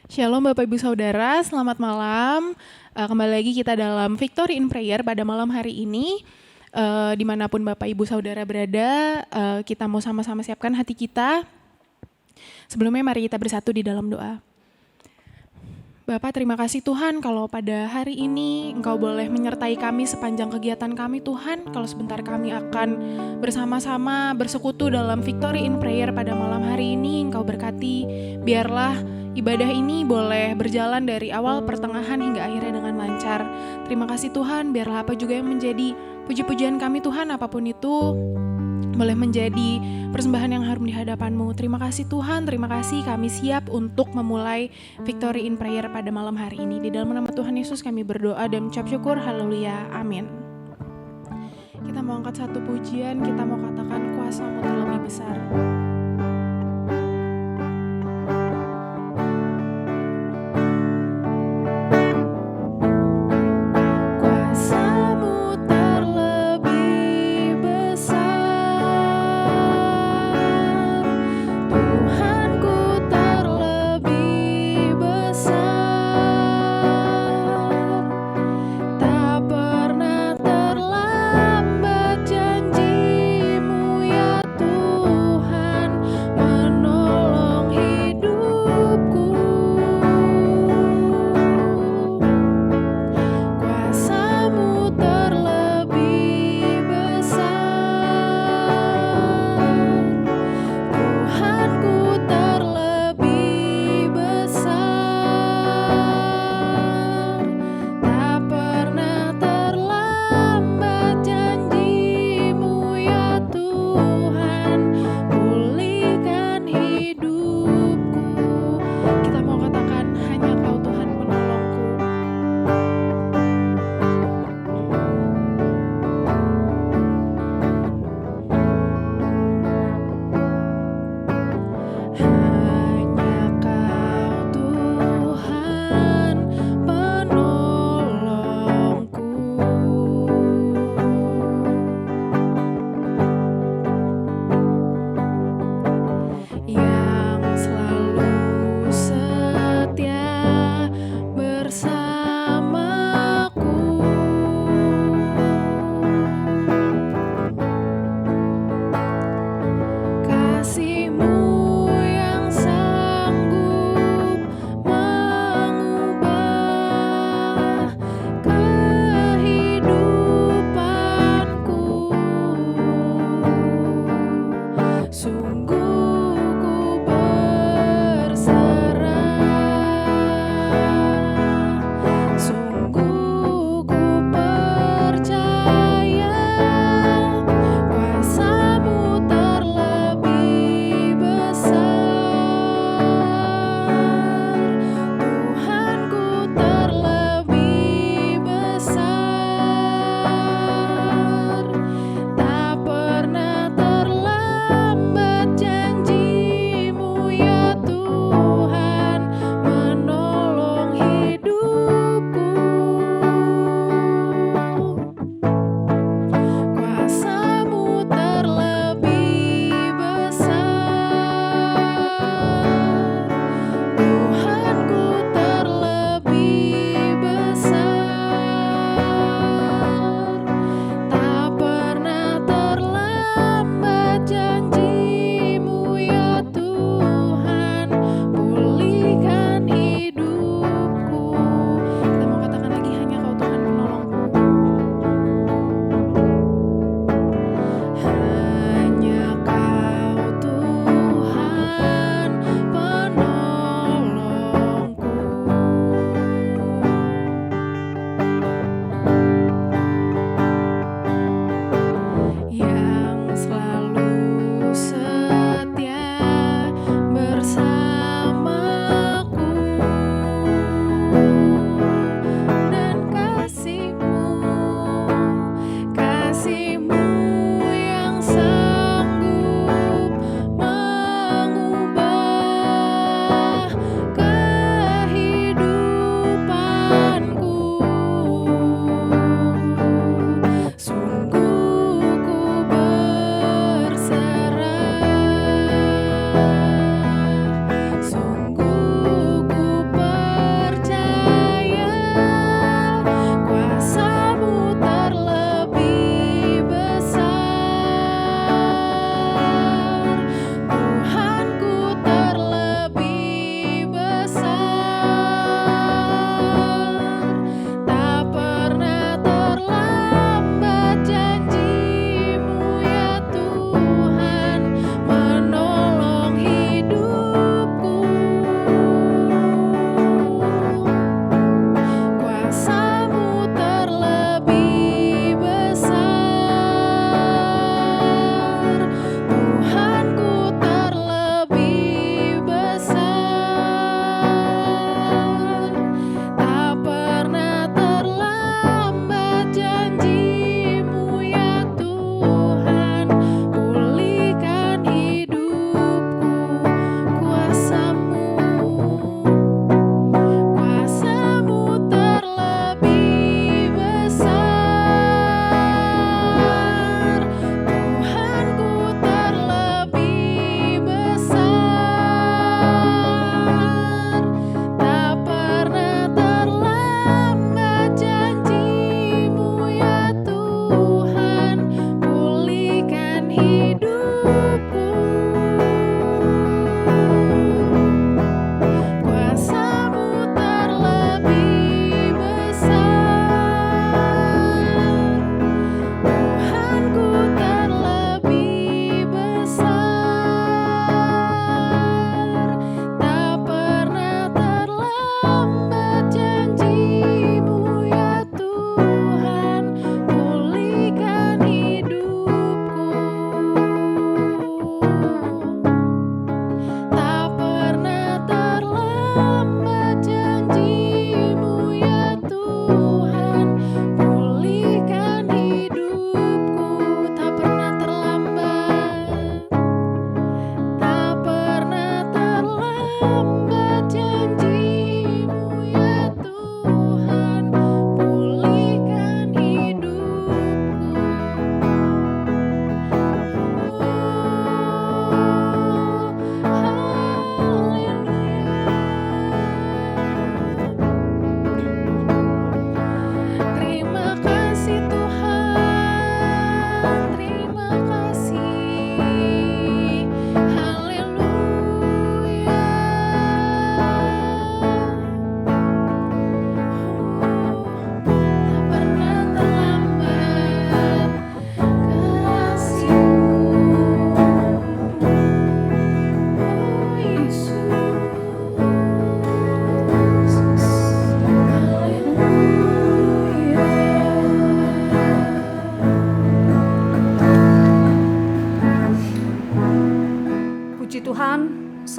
Shalom Bapak Ibu Saudara, selamat malam. Kembali lagi kita dalam Victory in Prayer pada malam hari ini. Dimanapun Bapak Ibu Saudara berada, kita mau sama-sama siapkan hati kita. Sebelumnya mari kita bersatu di dalam doa. Bapak, terima kasih Tuhan kalau pada hari ini Engkau boleh menyertai kami sepanjang kegiatan kami Tuhan. Kalau sebentar kami akan bersama-sama bersekutu dalam Victory in Prayer pada malam hari ini, Engkau berkati. Biarlah ibadah ini boleh berjalan dari awal, pertengahan hingga akhirnya dengan lancar. Terima kasih Tuhan, biarlah apa juga yang menjadi puji-pujian kami Tuhan, apapun itu boleh menjadi persembahan yang harum di hadapan-Mu. Terima kasih Tuhan, terima kasih kami siap untuk memulai Victory in Prayer pada malam hari ini. Di dalam nama Tuhan Yesus kami berdoa dan mengucap syukur, haleluya, amin. Kita mau angkat satu pujian, kita mau katakan kuasa-Mu terlebih besar. Janji-Mu ya Tuhan.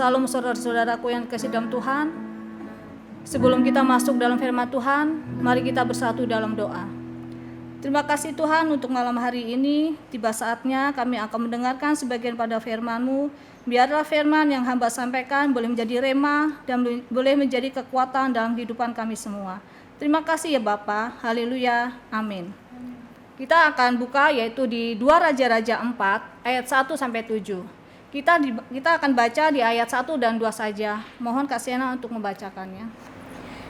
Salam saudara-saudaraku yang dikasihi dalam Tuhan. Sebelum kita masuk dalam firman Tuhan, mari kita bersatu dalam doa. Terima kasih Tuhan untuk malam hari ini. Tiba saatnya kami akan mendengarkan sebagian pada firman-Mu. Biarlah firman yang hamba sampaikan boleh menjadi rema dan boleh menjadi kekuatan dalam kehidupan kami semua. Terima kasih ya Bapa. Haleluya. Amin. Kita akan buka yaitu di 2 Raja-Raja 4 ayat 1 sampai 7. Kita akan baca di ayat 1 dan 2 saja. Mohon Kak Siena untuk membacakannya.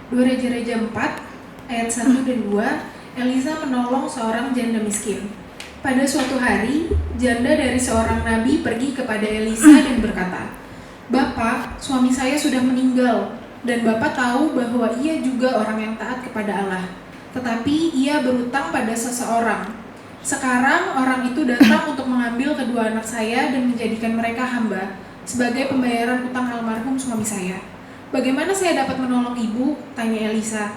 2 Raja-Raja 4 ayat 1 dan 2. Elisa menolong seorang janda miskin. Pada suatu hari, janda dari seorang nabi pergi kepada Elisa dan berkata, "Bapak, suami saya sudah meninggal, dan Bapak tahu bahwa ia juga orang yang taat kepada Allah. Tetapi ia berutang pada seseorang. Sekarang orang itu datang untuk mengambil kedua anak saya dan menjadikan mereka hamba sebagai pembayaran utang almarhum suami saya. Bagaimana saya dapat menolong ibu?" tanya Elisa.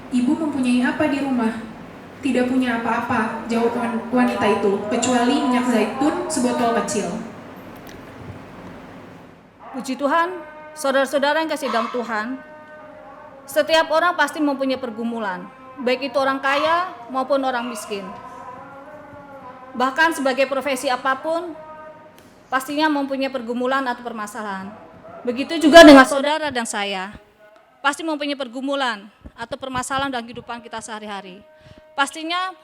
"Ibu mempunyai apa di rumah?" "Tidak punya apa-apa," jawab wanita itu, "kecuali minyak zaitun sebotol kecil." Puji Tuhan, saudara-saudara yang kasih dalam Tuhan, setiap orang pasti mempunyai pergumulan, baik itu orang kaya maupun orang miskin. Bahkan sebagai profesi apapun, pastinya mempunyai pergumulan atau permasalahan. Begitu juga dengan saudara dan saya, pasti mempunyai pergumulan atau permasalahan dalam kehidupan kita sehari-hari. Pastinya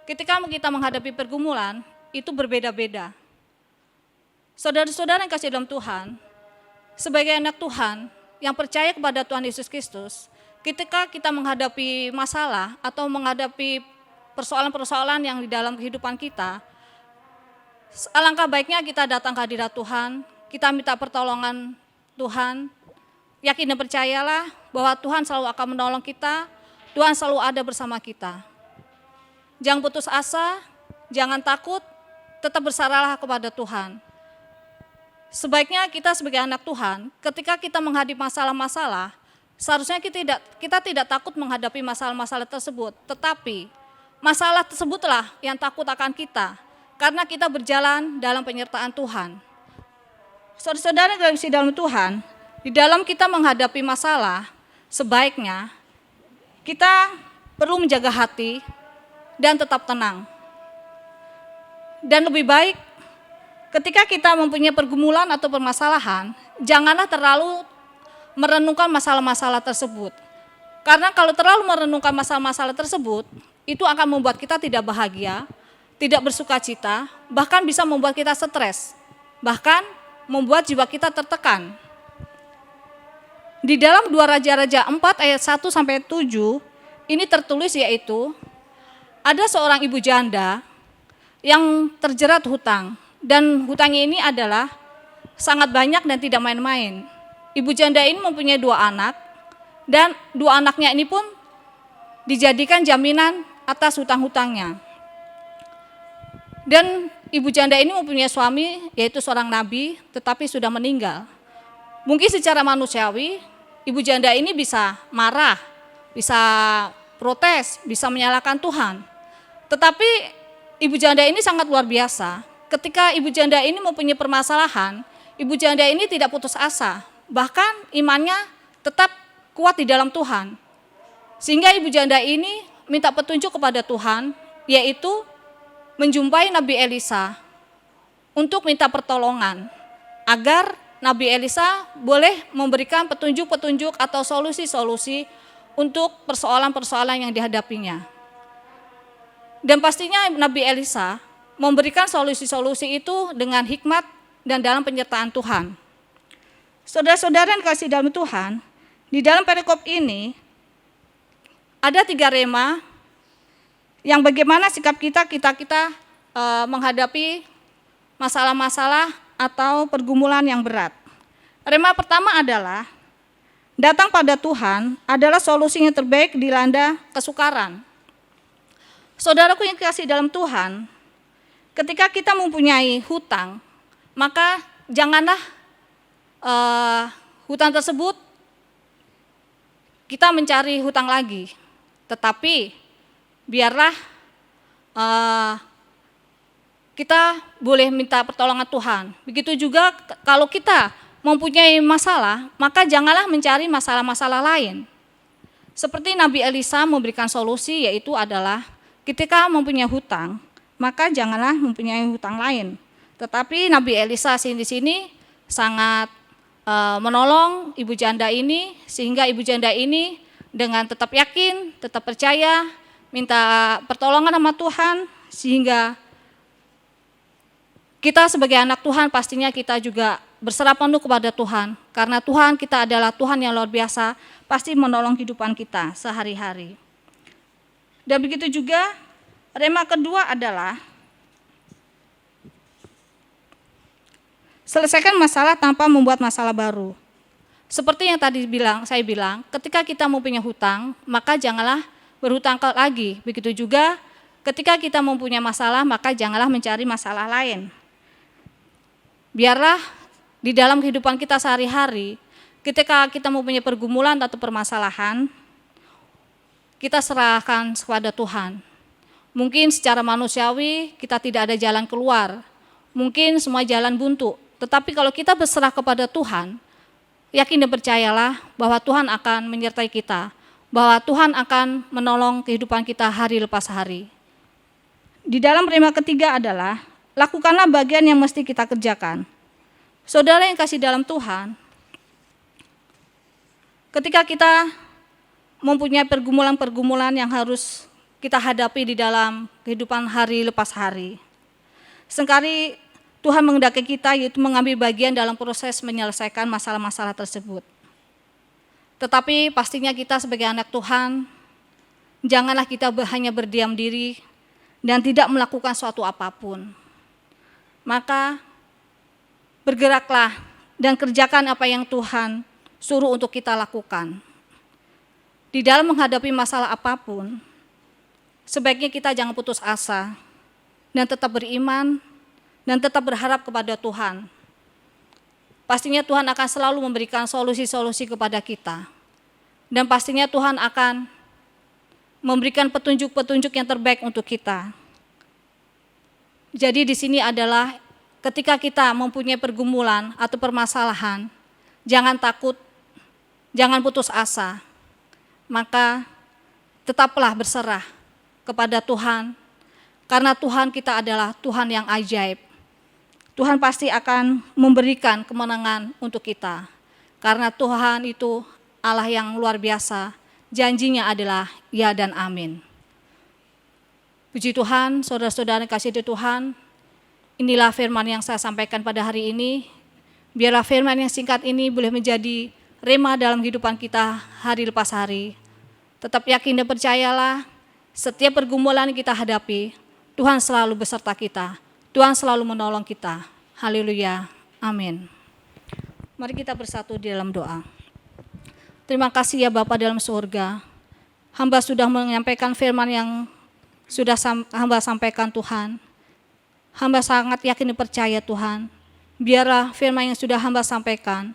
ketika kita menghadapi pergumulan, itu berbeda-beda. Saudara-saudara yang kasih dalam Tuhan, sebagai anak Tuhan yang percaya kepada Tuhan Yesus Kristus, ketika kita menghadapi masalah atau menghadapi persoalan-persoalan yang di dalam kehidupan kita, alangkah baiknya kita datang ke hadirat Tuhan, kita minta pertolongan Tuhan, yakin dan percayalah bahwa Tuhan selalu akan menolong kita, Tuhan selalu ada bersama kita. Jangan putus asa, jangan takut, tetap bersarahlah kepada Tuhan. Sebaiknya kita sebagai anak Tuhan, ketika kita menghadapi masalah-masalah, seharusnya kita tidak takut menghadapi masalah-masalah tersebut, tetapi masalah tersebutlah yang takut akan kita, karena kita berjalan dalam penyertaan Tuhan. Saudara-saudara yang kasih dalam Tuhan, di dalam kita menghadapi masalah, sebaiknya kita perlu menjaga hati dan tetap tenang. Dan lebih baik ketika kita mempunyai pergumulan atau permasalahan, janganlah terlalu merenungkan masalah-masalah tersebut. Karena kalau terlalu merenungkan masalah-masalah tersebut, itu akan membuat kita tidak bahagia, tidak bersuka cita, bahkan bisa membuat kita stres, bahkan membuat jiwa kita tertekan. Di dalam 2 Raja-Raja 4 ayat 1 sampai 7, ini tertulis yaitu ada seorang ibu janda yang terjerat hutang, dan hutangnya ini adalah sangat banyak dan tidak main-main. Ibu janda ini mempunyai 2 anak, dan 2 anaknya ini pun dijadikan jaminan atas hutang-hutangnya. Dan ibu janda ini mempunyai suami yaitu seorang nabi, tetapi sudah meninggal. Mungkin secara manusiawi, ibu janda ini bisa marah, bisa protes, bisa menyalahkan Tuhan. Tetapi ibu janda ini sangat luar biasa. Ketika ibu janda ini mempunyai permasalahan, ibu janda ini tidak putus asa. Bahkan imannya tetap kuat di dalam Tuhan. Sehingga ibu janda ini minta petunjuk kepada Tuhan, yaitu menjumpai Nabi Elisa untuk minta pertolongan, agar Nabi Elisa boleh memberikan petunjuk-petunjuk atau solusi-solusi untuk persoalan-persoalan yang dihadapinya. Dan pastinya Nabi Elisa memberikan solusi-solusi itu dengan hikmat dan dalam penyertaan Tuhan. Saudara-saudara yang kasih dalam Tuhan, di dalam perikop ini ada 3 rema yang bagaimana sikap kita menghadapi masalah-masalah atau pergumulan yang berat. Rema pertama adalah datang pada Tuhan adalah solusi yang terbaik dilanda kesukaran. Saudaraku yang kasih dalam Tuhan, ketika kita mempunyai hutang, maka janganlah hutang tersebut kita mencari hutang lagi, tetapi biarlah kita boleh minta pertolongan Tuhan. Begitu juga kalau kita mempunyai masalah, maka janganlah mencari masalah-masalah lain. Seperti Nabi Elisa memberikan solusi, yaitu adalah ketika mempunyai hutang, maka janganlah mempunyai hutang lain. Tetapi Nabi Elisa di sini sangat menolong ibu janda ini, sehingga ibu janda ini dengan tetap yakin, tetap percaya, minta pertolongan sama Tuhan, sehingga kita sebagai anak Tuhan pastinya kita juga berserah penuh kepada Tuhan, karena Tuhan kita adalah Tuhan yang luar biasa, pasti menolong kehidupan kita sehari-hari. Dan begitu juga rema kedua adalah selesaikan masalah tanpa membuat masalah baru. Seperti yang tadi saya bilang, ketika kita mempunyai hutang, maka janganlah berhutang lagi. Begitu juga ketika kita mempunyai masalah, maka janganlah mencari masalah lain. Biarlah di dalam kehidupan kita sehari-hari, ketika kita mempunyai pergumulan atau permasalahan, kita serahkan kepada Tuhan. Mungkin secara manusiawi kita tidak ada jalan keluar, mungkin semua jalan buntu. Tetapi kalau kita berserah kepada Tuhan, yakin dan percayalah bahwa Tuhan akan menyertai kita, bahwa Tuhan akan menolong kehidupan kita hari lepas hari. Di dalam rema ketiga adalah, lakukanlah bagian yang mesti kita kerjakan. Saudara yang kasih dalam Tuhan, ketika kita mempunyai pergumulan-pergumulan yang harus kita hadapi di dalam kehidupan hari lepas hari, seringkali Tuhan menghendaki kita yaitu mengambil bagian dalam proses menyelesaikan masalah-masalah tersebut. Tetapi pastinya kita sebagai anak Tuhan, janganlah kita hanya berdiam diri dan tidak melakukan suatu apapun. Maka bergeraklah dan kerjakan apa yang Tuhan suruh untuk kita lakukan. Di dalam menghadapi masalah apapun, sebaiknya kita jangan putus asa dan tetap beriman dan tetap berharap kepada Tuhan. Pastinya Tuhan akan selalu memberikan solusi-solusi kepada kita. Dan pastinya Tuhan akan memberikan petunjuk-petunjuk yang terbaik untuk kita. Jadi di sini adalah ketika kita mempunyai pergumulan atau permasalahan, jangan takut, jangan putus asa. Maka tetaplah berserah kepada Tuhan, karena Tuhan kita adalah Tuhan yang ajaib. Tuhan pasti akan memberikan kemenangan untuk kita. Karena Tuhan itu Allah yang luar biasa, janjinya adalah ya dan amin. Puji Tuhan, saudara-saudara yang kasih di Tuhan, inilah firman yang saya sampaikan pada hari ini. Biarlah firman yang singkat ini boleh menjadi rema dalam kehidupan kita hari lepas hari. Tetap yakin dan percayalah, setiap pergumulan yang kita hadapi, Tuhan selalu beserta kita. Tuhan selalu menolong kita. Haleluya. Amin. Mari kita bersatu di dalam doa. Terima kasih ya Bapa dalam surga. Hamba sudah menyampaikan firman yang sudah hamba sampaikan Tuhan. Hamba sangat yakin dan percaya Tuhan. Biarlah firman yang sudah hamba sampaikan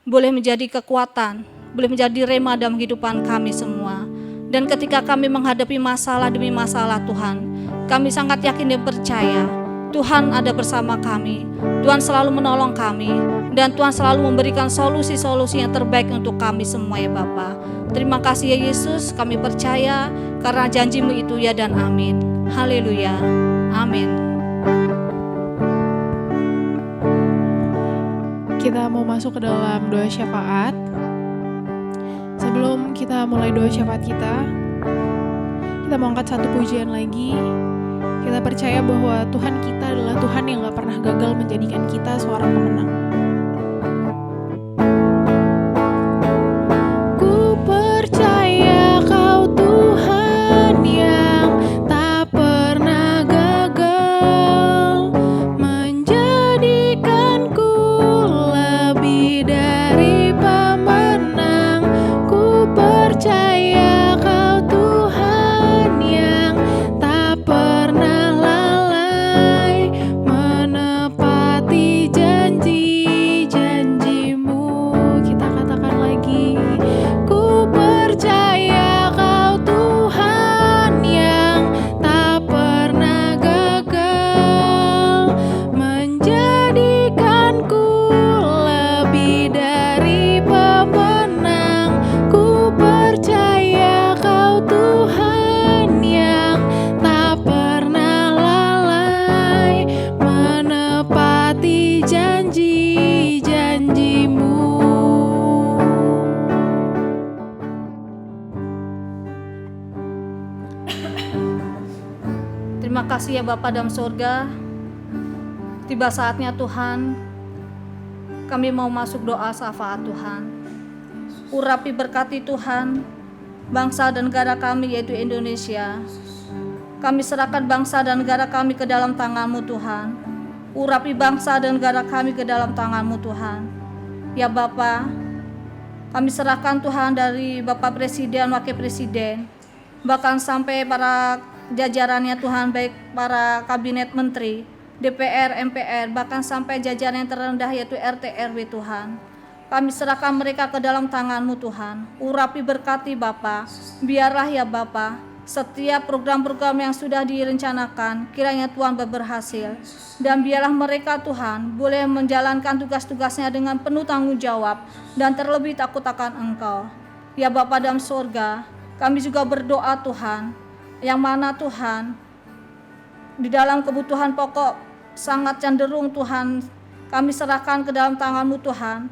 boleh menjadi kekuatan, boleh menjadi rema dalam kehidupan kami semua. Dan ketika kami menghadapi masalah demi masalah Tuhan, kami sangat yakin dan percaya Tuhan ada bersama kami, Tuhan selalu menolong kami, dan Tuhan selalu memberikan solusi-solusi yang terbaik untuk kami semua ya Bapa. Terima kasih ya Yesus, kami percaya karena janjimu itu ya dan amin. Haleluya, amin. Kita mau masuk ke dalam doa syafaat. Sebelum kita mulai doa syafaat kita mau angkat satu pujian lagi. Kita percaya bahwa Tuhan kita adalah Tuhan yang gak pernah gagal menjadikan kita seorang pemenang. Ku percaya Kau Tuhan yang tak pernah gagal menjadikanku lebih dari pemenang. Ku percaya Kau Tuhan yang tak pernah lalai menepati janji. kasih ya Bapa dalam surga. Tiba saatnya Tuhan, kami mau masuk doa syafaat Tuhan. Urapi berkati Tuhan, bangsa dan negara kami yaitu Indonesia. Kami serahkan bangsa dan negara kami ke dalam tangan-Mu Tuhan. Urapi bangsa dan negara kami ke dalam tangan-Mu Tuhan. Ya Bapa, kami serahkan Tuhan dari Bapak Presiden, Wakil Presiden, bahkan sampai para jajarannya Tuhan, baik para kabinet menteri, DPR, MPR, bahkan sampai jajaran yang terendah yaitu RT RW Tuhan. Kami serahkan mereka ke dalam tangan-Mu Tuhan. Urapi berkati Bapa, biarlah ya Bapa, setiap program-program yang sudah direncanakan kiranya Tuhan berhasil, dan biarlah mereka Tuhan boleh menjalankan tugas-tugasnya dengan penuh tanggung jawab dan terlebih takut akan Engkau. Ya Bapa dalam surga, kami juga berdoa Tuhan, yang mana Tuhan di dalam kebutuhan pokok sangat cenderung Tuhan kami serahkan ke dalam tangan-Mu Tuhan.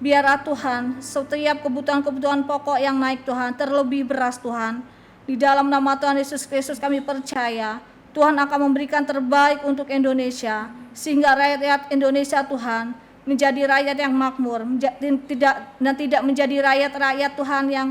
Biarlah Tuhan setiap kebutuhan-kebutuhan pokok yang naik Tuhan, terlebih beras Tuhan. Di dalam nama Tuhan Yesus Kristus kami percaya Tuhan akan memberikan terbaik untuk Indonesia, sehingga rakyat Indonesia Tuhan menjadi rakyat yang makmur, tidak menjadi rakyat Tuhan yang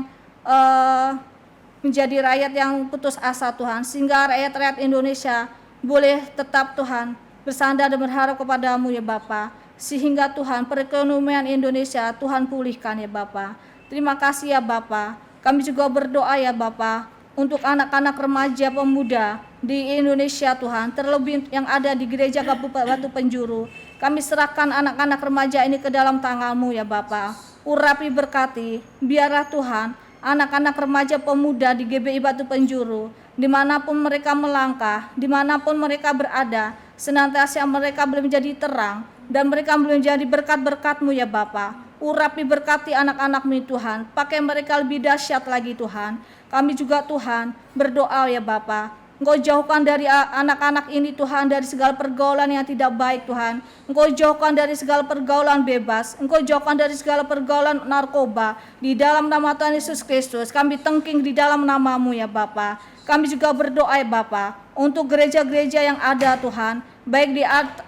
menjadi rakyat yang putus asa Tuhan, sehingga rakyat Indonesia boleh tetap Tuhan bersandar dan berharap kepadamu ya Bapa, sehingga Tuhan perekonomian Indonesia Tuhan pulihkan ya Bapa. Terima kasih ya Bapa. Kami juga berdoa ya Bapa untuk anak-anak remaja pemuda di Indonesia Tuhan, terlebih yang ada di gereja Kabupaten Batu Penjuru. Kami serahkan anak-anak remaja ini ke dalam tangan-Mu ya Bapa. Urapi berkati, biarlah Tuhan anak-anak remaja pemuda di GBI Batu Penjuru, dimanapun mereka melangkah, dimanapun mereka berada, senantiasa mereka boleh menjadi terang dan mereka boleh menjadi berkat-berkat-Mu ya Bapa. Urapi berkati anak-anak-Mu Tuhan, pakai mereka lebih dahsyat lagi Tuhan. Kami juga Tuhan berdoa ya Bapa, Engkau jauhkan dari anak-anak ini Tuhan dari segala pergaulan yang tidak baik Tuhan. Engkau jauhkan dari segala pergaulan bebas, Engkau jauhkan dari segala pergaulan narkoba. Di dalam nama Tuhan Yesus Kristus kami tengking di dalam nama-Mu ya Bapa. Kami juga berdoa ya Bapa untuk gereja-gereja yang ada Tuhan, baik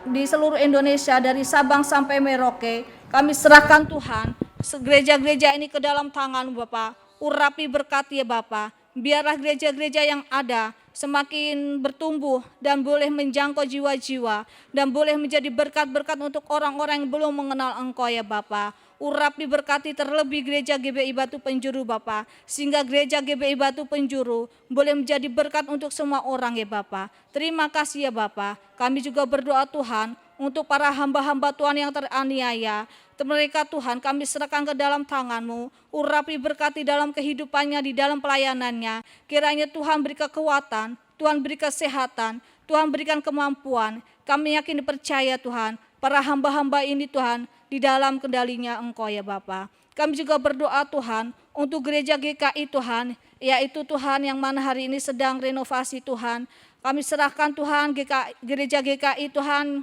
di seluruh Indonesia dari Sabang sampai Merauke. Kami serahkan Tuhan gereja-gereja ini ke dalam tangan Bapa. Urapi berkati ya Bapa, biarlah gereja-gereja yang ada semakin bertumbuh dan boleh menjangkau jiwa-jiwa dan boleh menjadi berkat-berkat untuk orang-orang yang belum mengenal Engkau ya Bapa. Urapi berkati terlebih gereja GBI Batu Penjuru Bapa, sehingga gereja GBI Batu Penjuru boleh menjadi berkat untuk semua orang ya Bapa. Terima kasih ya Bapa. Kami juga berdoa Tuhan untuk para hamba-hamba Tuhan yang teraniaya. Mereka Tuhan kami serahkan ke dalam tangan-Mu. Urapi berkati dalam kehidupannya, di dalam pelayanannya. Kiranya Tuhan beri kekuatan, Tuhan beri kesehatan, Tuhan berikan kemampuan. Kami yakin dipercaya Tuhan, para hamba-hamba ini Tuhan di dalam kendalinya Engkau ya Bapa. Kami juga berdoa Tuhan untuk gereja GKI Tuhan, yaitu Tuhan yang mana hari ini sedang renovasi Tuhan. Kami serahkan Tuhan gereja GKI Tuhan,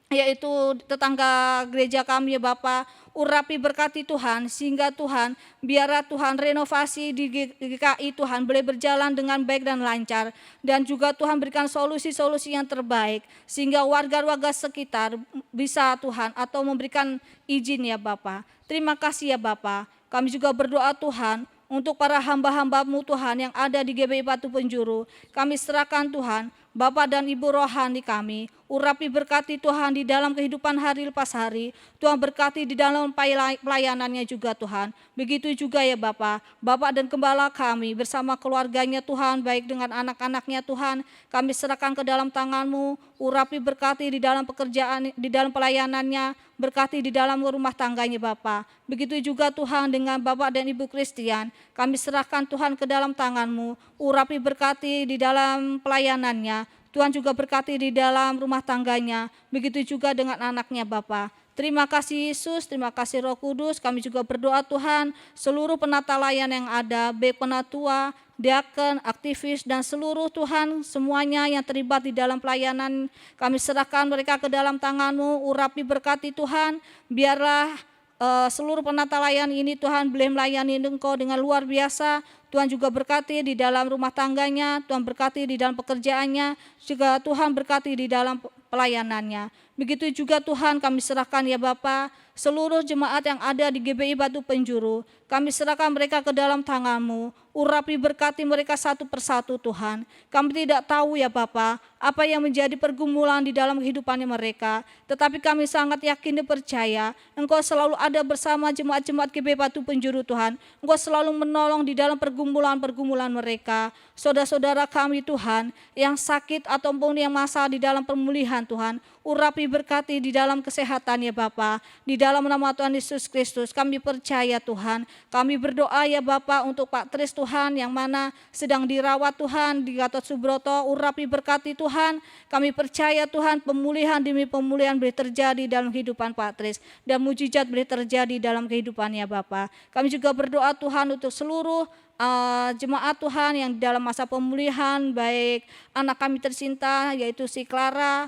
yaitu tetangga gereja kami ya Bapa. Urapi berkati Tuhan, sehingga Tuhan biarlah Tuhan renovasi di GKI Tuhan boleh berjalan dengan baik dan lancar, dan juga Tuhan berikan solusi-solusi yang terbaik sehingga warga-warga sekitar bisa Tuhan atau memberikan izin ya Bapa. Terima kasih ya Bapa. Kami juga berdoa Tuhan untuk para hamba-hamba-Mu Tuhan yang ada di GBI Batu Penjuru. Kami serahkan Tuhan Bapak dan Ibu rohani kami. Urapi berkati Tuhan di dalam kehidupan hari lepas hari. Tuhan berkati di dalam pelayanannya juga Tuhan. Begitu juga ya Bapak dan gembala kami bersama keluarganya Tuhan, baik dengan anak-anaknya Tuhan. Kami serahkan ke dalam tangan-Mu. Urapi berkati di dalam pekerjaan, di dalam pelayanannya. Berkati di dalam rumah tangganya Bapak. Begitu juga Tuhan dengan Bapak dan Ibu Kristian. Kami serahkan Tuhan ke dalam tangan-Mu. Urapi berkati di dalam pelayanannya. Tuhan juga berkati di dalam rumah tangganya. Begitu juga dengan anaknya Bapa. Terima kasih Yesus, terima kasih Roh Kudus. Kami juga berdoa Tuhan seluruh penata layan yang ada, baik penatua, diaken, aktivis, dan seluruh Tuhan semuanya yang terlibat di dalam pelayanan. Kami serahkan mereka ke dalam tangan-Mu. Urapi berkati Tuhan, biarlah seluruh penata layan ini Tuhan boleh melayani Engkau dengan luar biasa. Tuhan juga berkati di dalam rumah tangganya, Tuhan berkati di dalam pekerjaannya, juga Tuhan berkati di dalam pelayanannya. Begitu juga Tuhan kami serahkan ya Bapa, seluruh jemaat yang ada di GBI Batu Penjuru, kami serahkan mereka ke dalam tangan-Mu. Urapi berkati mereka satu persatu Tuhan. Kami tidak tahu ya Bapa, apa yang menjadi pergumulan di dalam kehidupannya mereka. Tetapi kami sangat yakin dan percaya, Engkau selalu ada bersama jemaat-jemaat GBI Batu Penjuru Tuhan. Engkau selalu menolong di dalam pergumulan-pergumulan mereka. Saudara-saudara kami Tuhan, yang sakit ataupun yang masalah di dalam pemulihan Tuhan, urapi berkati di dalam kesehatan ya Bapa. Di dalam nama Tuhan Yesus Kristus kami percaya Tuhan. Kami berdoa ya Bapa untuk Pak Tris Tuhan yang mana sedang dirawat Tuhan di Gatot Subroto. Urapi berkati Tuhan. Kami percaya Tuhan pemulihan demi pemulihan boleh terjadi dalam kehidupan Pak Tris. Dan mujizat boleh terjadi dalam kehidupannya Bapa. Kami juga berdoa Tuhan untuk seluruh jemaat Tuhan yang dalam masa pemulihan, baik anak kami tercinta yaitu si Clara,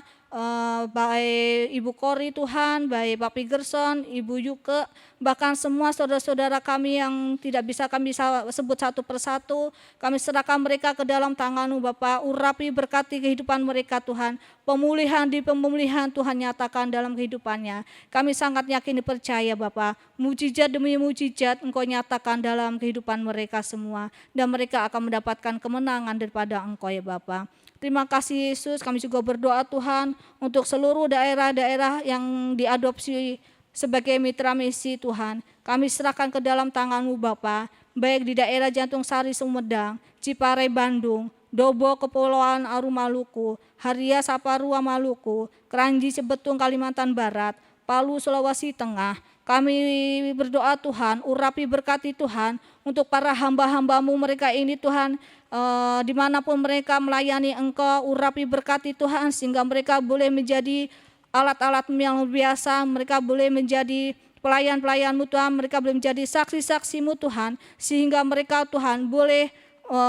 baik Ibu Kori Tuhan, baik Papi Gerson, Ibu Yuke, bahkan semua saudara-saudara kami yang tidak bisa kami sebut satu persatu, kami serahkan mereka ke dalam tangan-Mu Bapa. Urapi berkati kehidupan mereka Tuhan, pemulihan di pemulihan Tuhan nyatakan dalam kehidupannya. Kami sangat yakin dipercaya Bapa, mujizat demi mujizat Engkau nyatakan dalam kehidupan mereka semua, dan mereka akan mendapatkan kemenangan daripada Engkau ya Bapa. Terima kasih Yesus, kami juga berdoa Tuhan untuk seluruh daerah-daerah yang diadopsi sebagai mitra misi Tuhan. Kami serahkan ke dalam tangan-Mu Bapa, baik di daerah Jantung Sari Sumedang, Ciparai Bandung, Dobo Kepulauan Aru Maluku, Haria Saparua Maluku, Kranji Sebetung Kalimantan Barat, Palu Sulawesi Tengah. Kami berdoa Tuhan, urapi berkati Tuhan untuk para hamba-hamba-Mu mereka ini Tuhan, dimanapun mereka melayani Engkau, urapi berkati Tuhan sehingga mereka boleh menjadi alat-alat-Mu yang luar biasa, mereka boleh menjadi pelayan-pelayan-Mu Tuhan, mereka boleh menjadi saksi-saksi-Mu Tuhan, sehingga mereka Tuhan boleh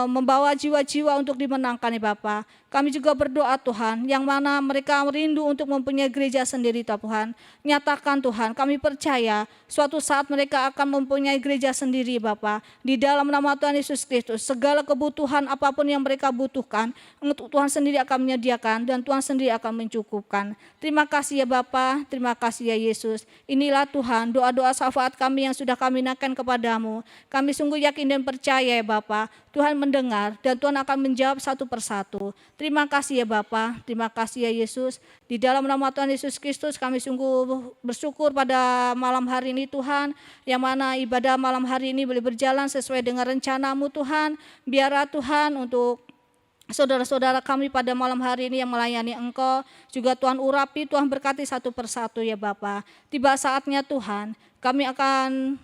membawa jiwa-jiwa untuk dimenangkan ya Bapa. Kami juga berdoa Tuhan, yang mana mereka rindu untuk mempunyai gereja sendiri Tuhan. Nyatakan Tuhan, kami percaya suatu saat mereka akan mempunyai gereja sendiri Bapa. Di dalam nama Tuhan Yesus Kristus, segala kebutuhan apapun yang mereka butuhkan, Tuhan sendiri akan menyediakan dan Tuhan sendiri akan mencukupkan. Terima kasih ya Bapa, terima kasih ya Yesus. Inilah Tuhan doa-doa syafaat kami yang sudah kami naikkan kepadamu. Kami sungguh yakin dan percaya ya Bapa, Tuhan mendengar dan Tuhan akan menjawab satu persatu. Terima kasih ya Bapa, terima kasih ya Yesus. Di dalam nama Tuhan Yesus Kristus kami sungguh bersyukur pada malam hari ini Tuhan, yang mana ibadah malam hari ini boleh berjalan sesuai dengan rencana-Mu Tuhan. Biarlah Tuhan untuk saudara-saudara kami pada malam hari ini yang melayani Engkau, juga Tuhan urapi, Tuhan berkati satu persatu ya Bapa. Tiba saatnya Tuhan, kami akan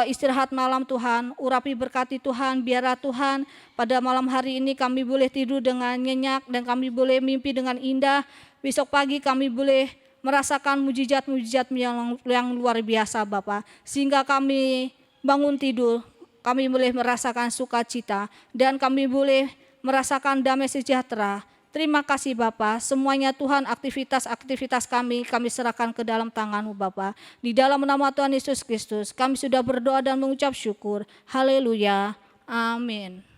istirahat malam Tuhan, urapi berkati Tuhan, biarlah Tuhan pada malam hari ini kami boleh tidur dengan nyenyak dan kami boleh mimpi dengan indah. Besok pagi kami boleh merasakan mujizat-mujizat yang luar biasa Bapa, sehingga kami bangun tidur, kami boleh merasakan sukacita dan kami boleh merasakan damai sejahtera. Terima kasih Bapa, semuanya Tuhan aktivitas-aktivitas kami serahkan ke dalam tangan-Mu Bapa. Di dalam nama Tuhan Yesus Kristus kami sudah berdoa dan mengucap syukur. Haleluya. Amin.